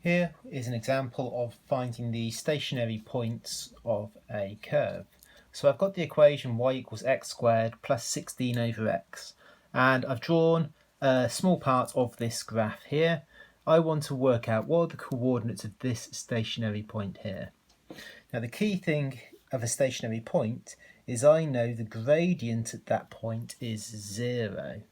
Here is an example of finding the stationary points of a curve. So I've got the equation y equals x squared plus 16 over x, and I've drawn a small part of this graph here. I want to work out what are the coordinates of this stationary point here. Now the key thing of a stationary point is I know the gradient at that point is 0.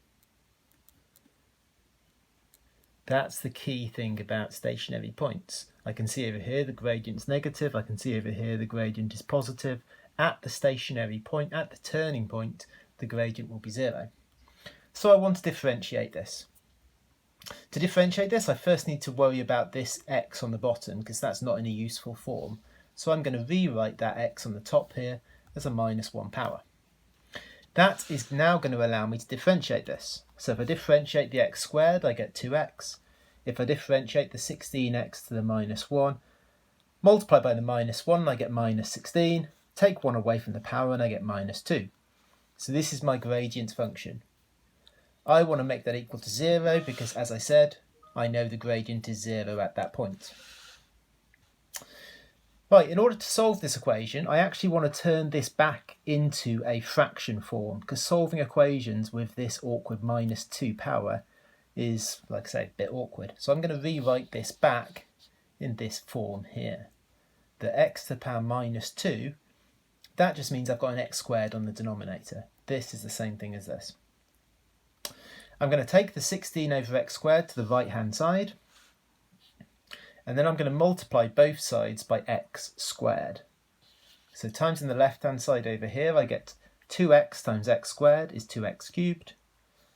That's the key thing about stationary points. I can see over here the gradient's negative, I can see over here the gradient is positive. At the stationary point, at the turning point, the gradient will be 0. So I want to differentiate this. To differentiate this, I first need to worry about this x on the bottom because that's not in a useful form. So I'm going to rewrite that x on the top here as a minus 1 power. That is now going to allow me to differentiate this. So if I differentiate the x squared, I get 2x. If I differentiate the 16x to the minus 1, multiply by the minus 1, I get minus 16. Take 1 away from the power and I get minus 2. So this is my gradient function. I want to make that equal to 0 because, as I said, I know the gradient is 0 at that point. Right, in order to solve this equation, I actually want to turn this back into a fraction form because solving equations with this awkward minus 2 power is, like I say, a bit awkward. So I'm going to rewrite this back in this form here. The x to the power minus 2, that just means I've got an x squared on the denominator. This is the same thing as this. I'm going to take the 16 over x squared to the right hand side. And then I'm going to multiply both sides by x squared. So times in the left-hand side over here, I get 2x times x squared is 2x cubed.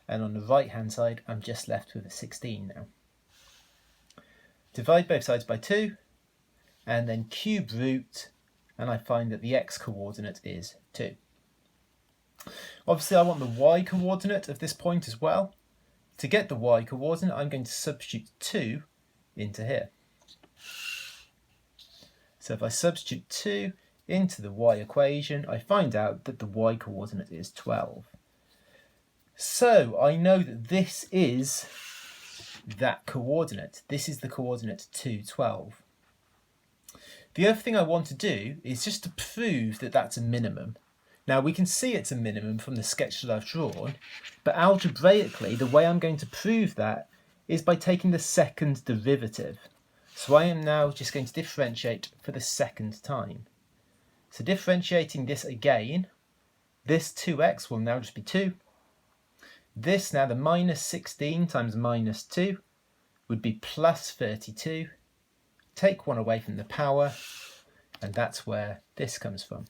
And on the right-hand side, I'm just left with a 16 now. Divide both sides by 2, and then cube root, and I find that the x coordinate is 2. Obviously, I want the y coordinate of this point as well. To get the y coordinate, I'm going to substitute 2 into here. So if I substitute 2 into the y equation, I find out that the y coordinate is 12. So I know that this is that coordinate. This is the coordinate 2, 12. The other thing I want to do is just to prove that that's a minimum. Now we can see it's a minimum from the sketch that I've drawn, but algebraically the way I'm going to prove that is by taking the second derivative. So I am now just going to differentiate for the second time. So differentiating this again, this 2x will now just be 2. This now, the minus 16 times minus 2 would be plus 32. Take 1 away from the power, and that's where this comes from.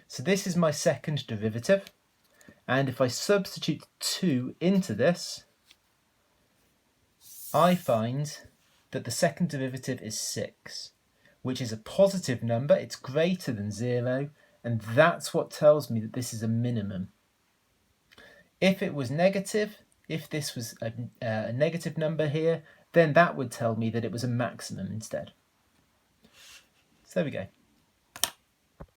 So this is my second derivative, and if I substitute 2 into this, I find that the second derivative is 6, which is a positive number. It's greater than 0, and that's what tells me that this is a minimum. If it was negative, if this was a negative number here, then that would tell me that it was a maximum instead. So there we go.